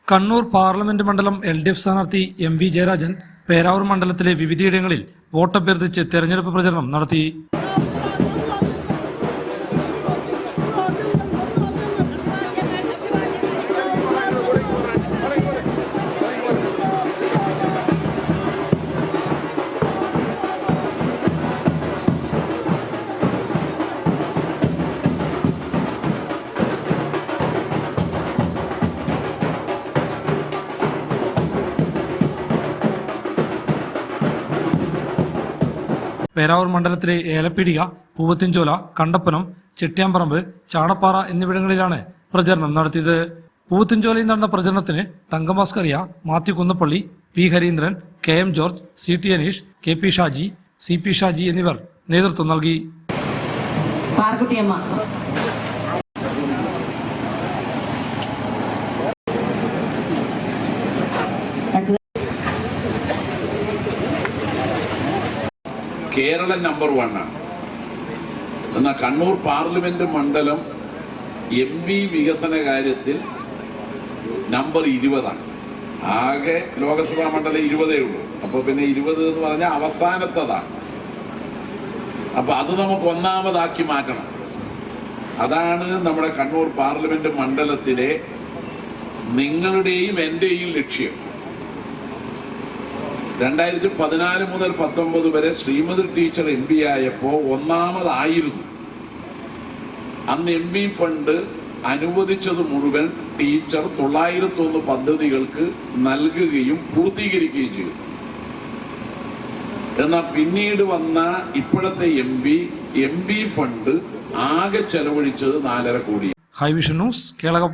Kannur parliament മണ്ഡലം LDF സ്ഥാനാർത്ഥി MV Jayarajan Peravoor മണ്ഡലത്തിലെ വിവിധയിടങ്ങളിൽ വോട്ടഭ്യർത്ഥിച്ച് തെരഞ്ഞെടുപ്പ് പ്രചരണം നടത്തി. പേരാവൂർ മണ്ഡലത്തിലെ ഏലപ്പീടിക, പൂവത്തിൻചോല, കണ്ടപ്പനം, ചെട്ടിയാമ്പറമ്പ്, ചാണപ്പാറ എന്നിവിടങ്ങളിലാണ് പ്രചരണം നടത്തിയത്. പൂവത്തിൻചോലയിൽ നടന്ന പ്രചരണത്തിന് Thankamma Scaria, Mathew Kunnappally, P Harindran, KM George, CT Aneesh, KP Shaji, CP Shaji എന്നിവർ നേതൃത്വം നൽകി. കേരളം നമ്പർ 1 ആണ്. എന്നാൽ കണ്ണൂർ പാർലമെന്റ് മണ്ഡലം MV വികസന കാര്യത്തിൽ നമ്പർ 20ആണ്. ആകെ ലോകസഭാ മണ്ഡലം 20 ഉള്ളൂ. അപ്പോൾ പിന്നെ 20 എന്ന് പറഞ്ഞാൽ അവസാനത്തതാണ്. അപ്പൊ അത് നമുക്ക് ഒന്നാമതാക്കി മാറ്റണം. അതാണ് നമ്മുടെ കണ്ണൂർ പാർലമെന്റ് മണ്ഡലത്തിലെ നിങ്ങളുടെയും എന്റെയും ലക്ഷ്യം. 2014 മുതൽ 19 വരെ ശ്രീമതി ടീച്ചർ MP ആയപ്പോൾ ഒന്നാമതായിരുന്നു. അന്ന് MV ഫണ്ട് അനുവദിച്ചത് മുഴുവൻ ടീച്ചർ 901 പദ്ധതികൾക്ക് നൽകുകയും പൂർത്തീകരിക്കുകയും ചെയ്തു. എന്നാൽ പിന്നീട് വന്ന ഇപ്പോഴത്തെ MV ഫണ്ട് ആകെ ചെലവഴിച്ചത് 4.5 കോടി. ഹൈവിഷൻ ന്യൂസ്, കേളകം.